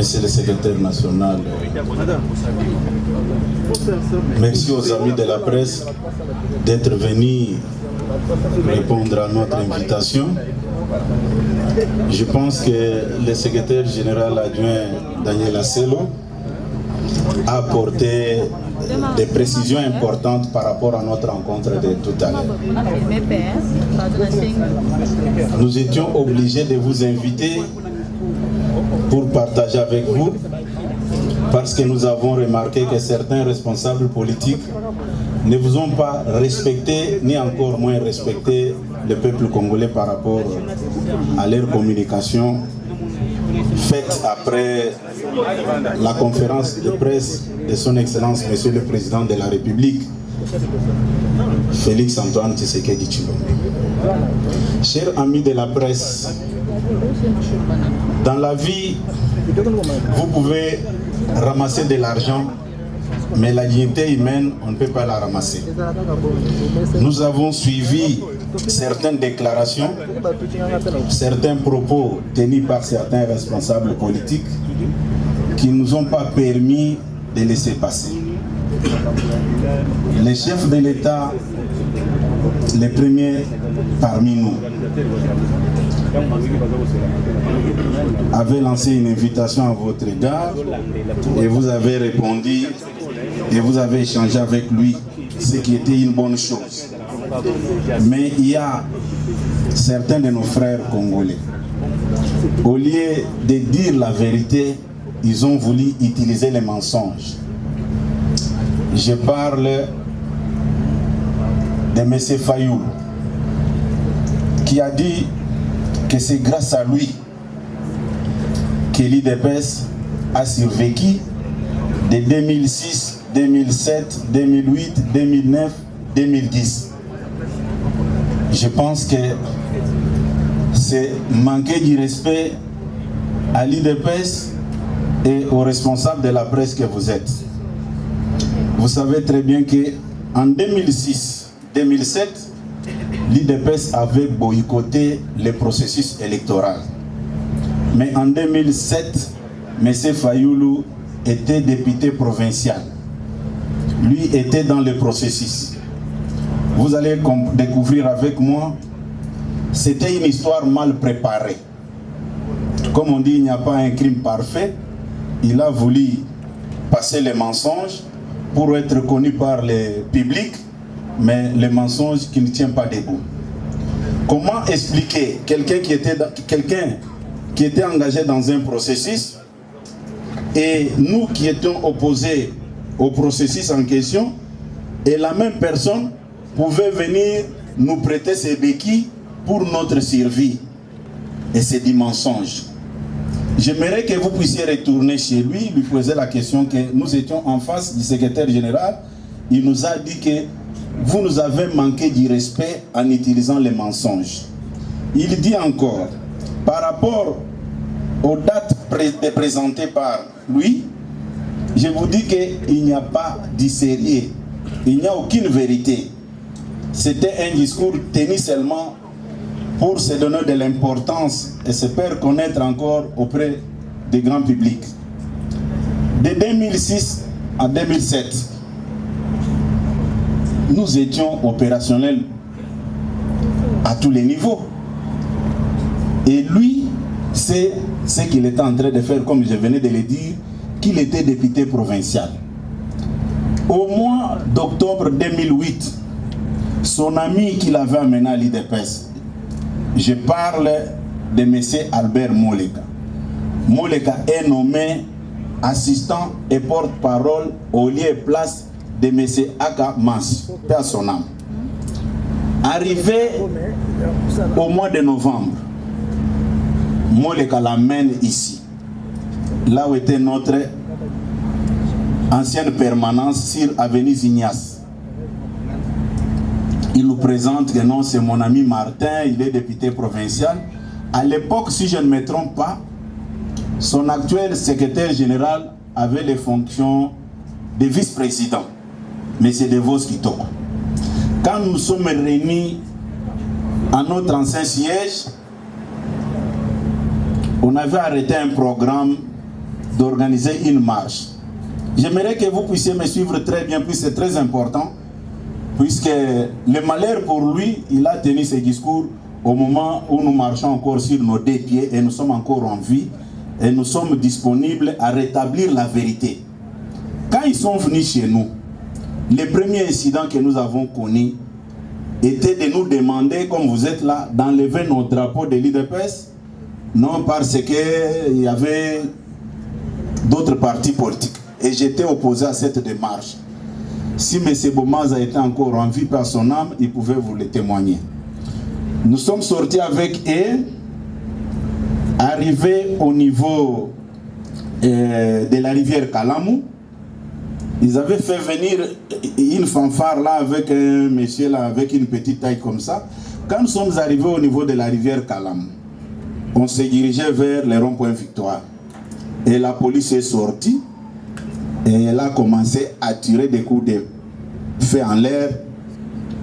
Monsieur le secrétaire national, merci aux amis de la presse d'être venus répondre à notre invitation. Je pense que le secrétaire général adjoint Daniel Assello a apporté des précisions importantes par rapport à notre rencontre de tout à l'heure. Nous étions obligés de vous inviter pour partager avec vous, parce que nous avons remarqué que certains responsables politiques ne vous ont pas respecté, ni encore moins respecté le peuple congolais par rapport à leur communication faite après la conférence de presse de son Excellence, Monsieur le Président de la République, Félix Antoine Tshisekedi Tshilombo. Chers amis de la presse, dans la vie, vous pouvez ramasser de l'argent, mais la dignité humaine, on ne peut pas la ramasser. Nous avons suivi certaines déclarations, certains propos tenus par certains responsables politiques qui ne nous ont pas permis de laisser passer. Les chefs de l'État, les premiers parmi nous, avaient lancé une invitation à votre égard et vous avez répondu et vous avez échangé avec lui, ce qui était une bonne chose. Mais il y a certains de nos frères congolais, au lieu de dire la vérité, ils ont voulu utiliser les mensonges. Je parle de M. Fayoulou, qui a dit que c'est grâce à lui que l'IDPS a survécu de 2006, 2007, 2008, 2009, 2010. Je pense que c'est manquer du respect à l'IDPS et aux responsables de la presse que vous êtes. Vous savez très bien qu'en 2006, 2007, l'IDPS avait boycotté le processus électoral. Mais en 2007, M. Fayoulou était député provincial. Lui était dans le processus. Vous allez découvrir avec moi, c'était une histoire mal préparée. Comme on dit, il n'y a pas un crime parfait. Il a voulu passer les mensonges pour être connu par le public, mais les mensonges qui ne tiennent pas debout. Comment expliquer quelqu'un qui était engagé dans un processus et nous qui étions opposés au processus en question, et la même personne pouvait venir nous prêter ses béquilles pour notre survie? Et c'est du mensonge. J'aimerais que vous puissiez retourner chez lui, lui poser la question que nous étions en face du secrétaire général. Il nous a dit que vous nous avez manqué du respect en utilisant les mensonges. Il dit encore, par rapport aux dates présentées par lui, je vous dis qu'il n'y a pas de sérieux, il n'y a aucune vérité. C'était un discours tenu seulement pour se donner de l'importance et se faire connaître encore auprès du grand public. De 2006 à 2007, nous étions opérationnels à tous les niveaux. Et lui, c'est ce qu'il était en train de faire, comme je venais de le dire, qu'il était député provincial. Au mois d'octobre 2008, son ami qui l'avait amené à l'IDPS, je parle de M. Albert Moleka. Moleka est nommé assistant et porte-parole au lieu et place de M. Aka Mas, père son âme. Arrivé au mois de novembre, Moleka l'amène ici, là où était notre ancienne permanence sur Avenue Ignace. Il nous présente que non, c'est mon ami Martin, il est député provincial. À l'époque, si je ne me trompe pas, son actuel secrétaire général avait les fonctions de vice-président, M. Devos Kitoko. Quand nous sommes réunis à notre ancien siège, on avait arrêté un programme d'organiser une marche. J'aimerais que vous puissiez me suivre très bien, puis c'est très important, puisque le malheur pour lui, il a tenu ce discours au moment où nous marchons encore sur nos deux pieds et nous sommes encore en vie et nous sommes disponibles à rétablir la vérité. Quand ils sont venus chez nous, le premier incident que nous avons connu était de nous demander, comme vous êtes là, d'enlever nos drapeaux de l'UDPS, non parce qu'il y avait d'autres partis politiques. Et j'étais opposé à cette démarche. Si M. Bomaz a été encore en vie par son âme, il pouvait vous le témoigner. Nous sommes sortis avec eux, arrivés au niveau de la rivière Kalamou. Ils avaient fait venir une fanfare là avec un monsieur là, avec une petite taille comme ça. Quand nous sommes arrivés au niveau de la rivière Kalamou, on s'est dirigé vers les ronds-points Victoire. Et la police est sortie et elle a commencé à tirer des coups de feu en l'air.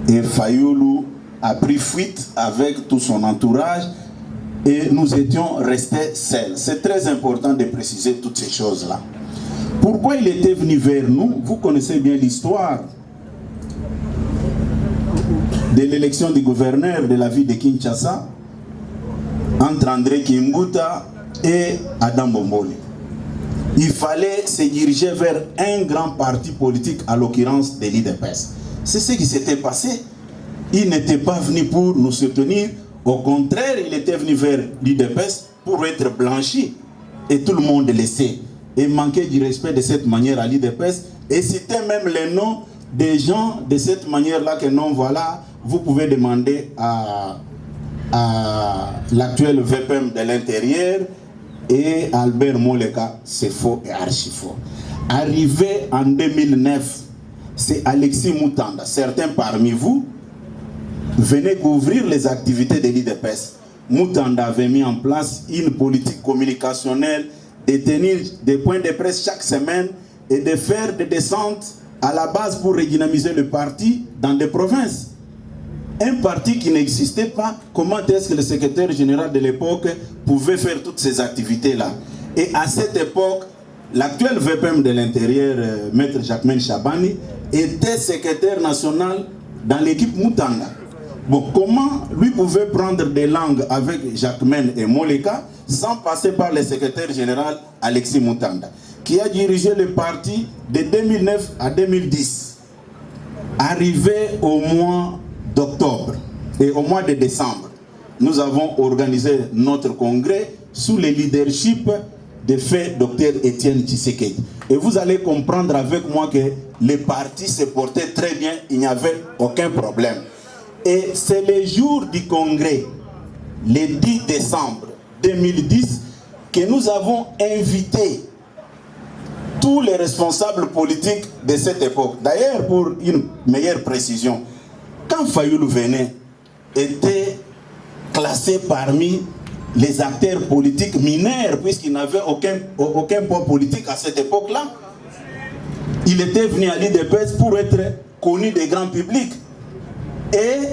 Et Fayoulou a pris fuite avec tout son entourage et nous étions restés seuls. C'est très important de préciser toutes ces choses-là. Pourquoi il était venu vers nous? Vous connaissez bien l'histoire de l'élection du gouverneur de la ville de Kinshasa entre André Kimbuta et Adam Bomboli. Il fallait se diriger vers un grand parti politique, à l'occurrence de l'UDPS. C'est ce qui s'était passé. Il n'était pas venu pour nous soutenir. Au contraire, il était venu vers l'UDPS pour être blanchi. Et tout le monde le sait. Et manquer du respect de cette manière à l'UDPS. Et citer même les noms des gens de cette manière-là que non, voilà, vous pouvez demander à l'actuel VPM de l'Intérieur et Albert Moleka, c'est faux et archi faux. Arrivé en 2009, c'est Alexis Moutanda. Certains parmi vous venaient couvrir les activités de l'UDPS. Moutanda avait mis en place une politique communicationnelle de tenir des points de presse chaque semaine et de faire des descentes à la base pour redynamiser le parti dans des provinces. Un parti qui n'existait pas, comment est-ce que le secrétaire général de l'époque pouvait faire toutes ces activités-là? Et à cette époque, l'actuel VPM de l'Intérieur, Maître Jacquemain Chabani, était secrétaire national dans l'équipe Moutanda. Bon, comment lui pouvait prendre des langues avec Jacquemain et Moleka sans passer par le secrétaire général Alexis Moutanda, qui a dirigé le parti de 2009 à 2010. Arrivé au mois d'octobre et au mois de décembre, nous avons organisé notre congrès sous le leadership de fait Dr Étienne Tshisekedi. Et vous allez comprendre avec moi que le parti se portait très bien, il n'y avait aucun problème. Et c'est le jour du congrès, le 10 décembre 2010, que nous avons invité tous les responsables politiques de cette époque. D'ailleurs, pour une meilleure précision, quand Fayoulou venait, était classé parmi les acteurs politiques mineurs, puisqu'il n'avait aucun poids politique à cette époque-là. Il était venu à l'UDPS pour être connu des grands publics. Et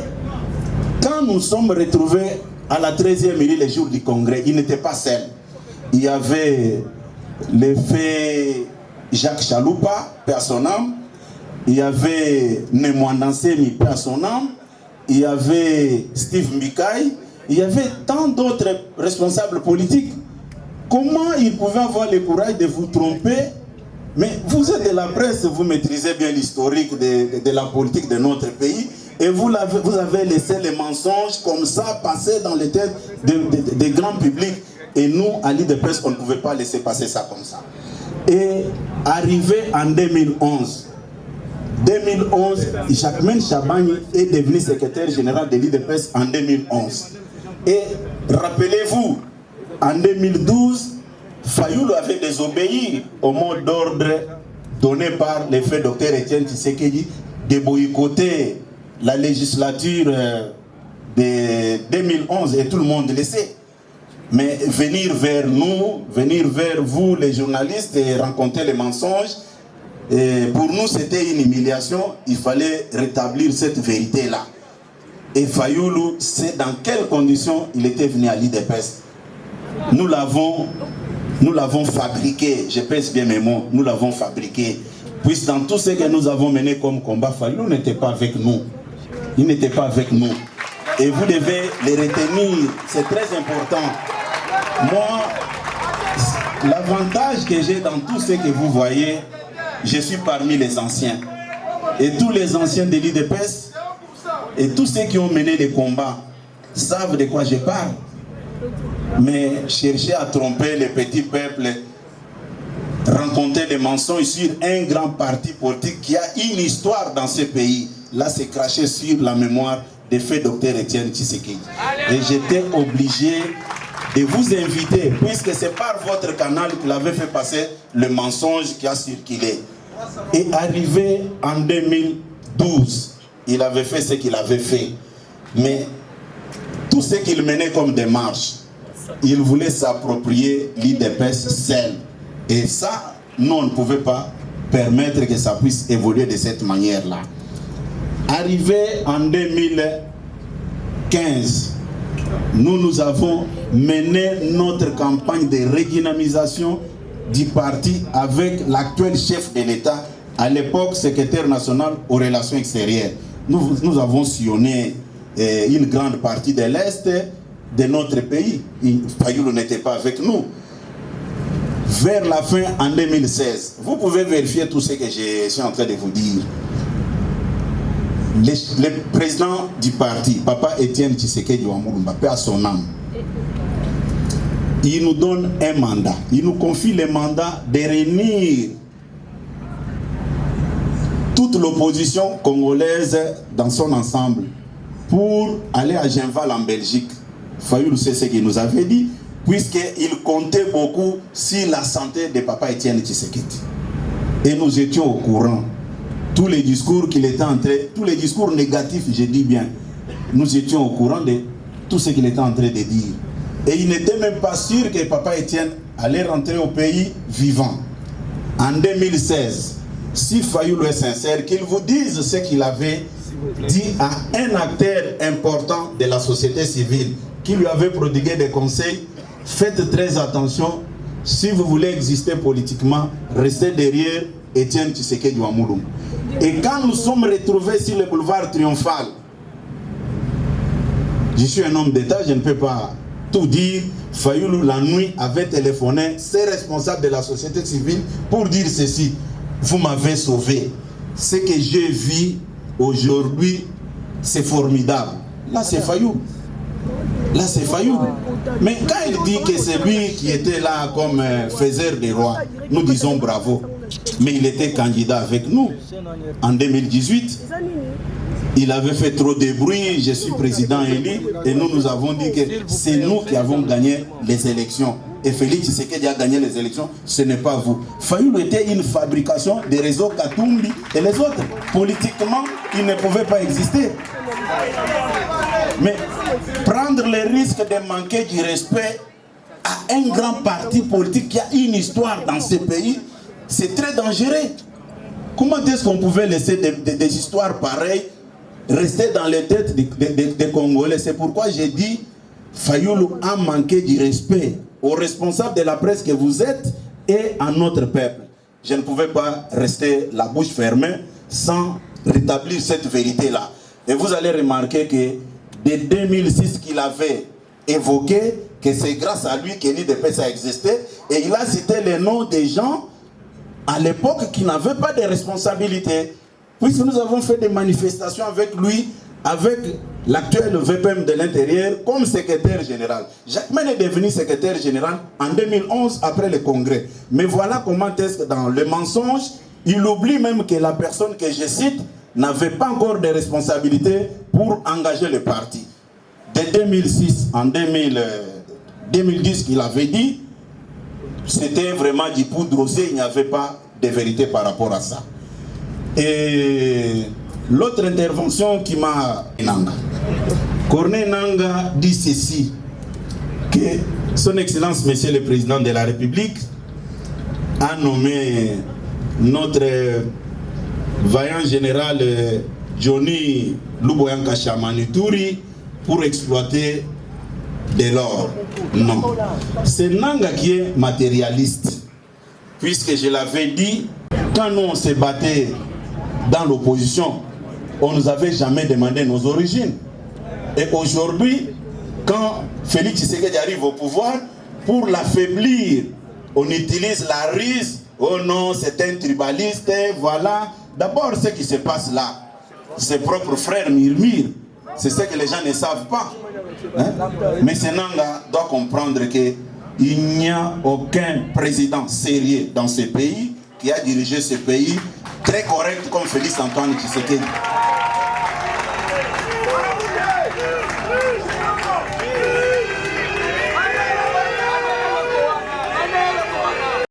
quand nous sommes retrouvés à la 13e mairie le jour du congrès, il n'était pas seul. Il y avait le fait Jacques Chaloupa, père son âme. Il y avait Nemwandansemi, père son âme. Il y avait Steve Mikaï. Il y avait tant d'autres responsables politiques. Comment ils pouvaient avoir le courage de vous tromper? Mais vous êtes de la presse, vous maîtrisez bien l'historique de la politique de notre pays. Et vous avez laissé les mensonges comme ça passer dans les têtes des grands publics. Et nous, à l'UDPS, on ne pouvait pas laisser passer ça comme ça. Et arrivé en 2011, Jacquemain Chabani est devenu secrétaire général de l'UDPS en 2011. Et rappelez-vous, en 2012, Fayoulou avait désobéi au mot d'ordre donné par le fait Dr Étienne Tshisekedi de boycotter la législature de 2011, et tout le monde le sait. Mais venir vers nous, venir vers vous les journalistes et rencontrer les mensonges, et pour nous c'était une humiliation. Il fallait rétablir cette vérité-là. Et Fayoulou, c'est dans quelles conditions il était venu à l'UDPS. Nous l'avons nous l'avons fabriqué, je pèse bien mes mots, nous l'avons fabriqué. Puisque dans tout ce que nous avons mené comme combat, Fayulu n'était pas avec nous. Il n'était pas avec nous. Et vous devez les retenir, c'est très important. Moi, l'avantage que j'ai dans tout ce que vous voyez, je suis parmi les anciens. Et tous les anciens de l'IDPS et tous ceux qui ont mené les combats savent de quoi je parle. Mais chercher à tromper les petits peuples, rencontrer des mensonges sur un grand parti politique qui a une histoire dans ce pays, là c'est craché sur la mémoire des faits Dr Etienne Tshisekedi. Et j'étais obligé de vous inviter, puisque c'est par votre canal qu'il avait fait passer le mensonge qui a circulé. Et arrivé en 2012, il avait fait ce qu'il avait fait. Mais tout ce qu'il menait comme démarche, il voulait s'approprier l'IDPS seul. Et ça, nous, on ne pouvait pas permettre que ça puisse évoluer de cette manière-là. Arrivé en 2015, nous avons mené notre campagne de redynamisation du parti avec l'actuel chef de l'État, à l'époque secrétaire national aux relations extérieures. Nous avons sillonné une grande partie de l'Est de notre pays. Fayulu n'était pas avec nous. Vers la fin, en 2016, vous pouvez vérifier tout ce que je suis en train de vous dire. Le président du parti, Papa Etienne Tshisekedi Wamulumba, paix à son âme, il nous donne un mandat. Il nous confie le mandat de réunir toute l'opposition congolaise dans son ensemble pour aller à Genval en Belgique. Fayulu sait ce qu'il nous avait dit, puisqu'il comptait beaucoup sur la santé de Papa Etienne Tshisekedi. Et nous étions au courant. Tous les discours qu'il était en train, tous les discours négatifs, je dis bien, nous étions au courant de tout ce qu'il était en train de dire. Et il n'était même pas sûr que Papa Etienne allait rentrer au pays vivant. En 2016, si Fayulu est sincère, qu'il vous dise ce qu'il avait dit à un acteur important de la société civile, qui lui avait prodigué des conseils. Faites très attention, si vous voulez exister politiquement, restez derrière Etienne Tshisekedi Wamulumba. Et quand nous sommes retrouvés sur le boulevard Triomphal, je suis un homme d'État, je ne peux pas tout dire. Fayulu, la nuit, avait téléphoné ses responsables de la société civile pour dire ceci: vous m'avez sauvé. Ce que j'ai vu aujourd'hui, c'est formidable. Là, c'est Fayulu. Là, c'est Fayulu. Mais quand il dit que c'est lui qui était là comme faiseur des rois, nous disons bravo. Mais il était candidat avec nous en 2018. Il avait fait trop de bruit, je suis président élu, et nous avons dit que c'est nous qui avons gagné les élections. Et Félix Tshisekedi a gagné les élections, ce n'est pas vous. Fayulu était une fabrication des réseaux Katumbi et les autres. Politiquement, il ne pouvait pas exister. Mais prendre le risque de manquer du respect à un grand parti politique qui a une histoire dans ce pays, c'est très dangereux. Comment est-ce qu'on pouvait laisser des histoires pareilles rester dans les têtes des Congolais? C'est pourquoi j'ai dit, Fayulu a manqué du respect aux responsables de la presse que vous êtes et à notre peuple. Je ne pouvais pas rester la bouche fermée sans rétablir cette vérité-là. Et vous allez remarquer que dès 2006 qu'il avait évoqué que c'est grâce à lui que l'IDPS a existé, et il a cité les noms des gens à l'époque qui n'avaient pas de responsabilité. Puisque nous avons fait des manifestations avec lui, avec l'actuel VPM de l'Intérieur comme secrétaire général. Jacques Mène est devenu secrétaire général en 2011 après le congrès. Mais voilà comment est-ce que dans le mensonge, il oublie même que la personne que je cite n'avait pas encore de responsabilité pour engager le parti. De 2006 en 2010 qu'il avait dit, c'était vraiment du poudre rosé, il n'y avait pas de vérité par rapport à ça. Et l'autre intervention qui m'a... Corneille Nangaa dit ceci, que son Excellence, Monsieur le Président de la République, a nommé notre vaillant général Johnny Luboyanka Chamanituri pour exploiter de l'or. Non. C'est Nanga qui est matérialiste. Puisque je l'avais dit, quand nous on s'est battu dans l'opposition, on ne nous avait jamais demandé nos origines. Et aujourd'hui, quand Félix Tshisekedi arrive au pouvoir, pour l'affaiblir, on utilise la ruse. Oh non, c'est un tribaliste, voilà. D'abord, ce qui se passe là, ses propres frères murmurent. C'est ce que les gens ne savent pas. Hein? Mais Senanga doit comprendre qu'il n'y a aucun président sérieux dans ce pays qui a dirigé ce pays très correct comme Félix Antoine Tshisekedi.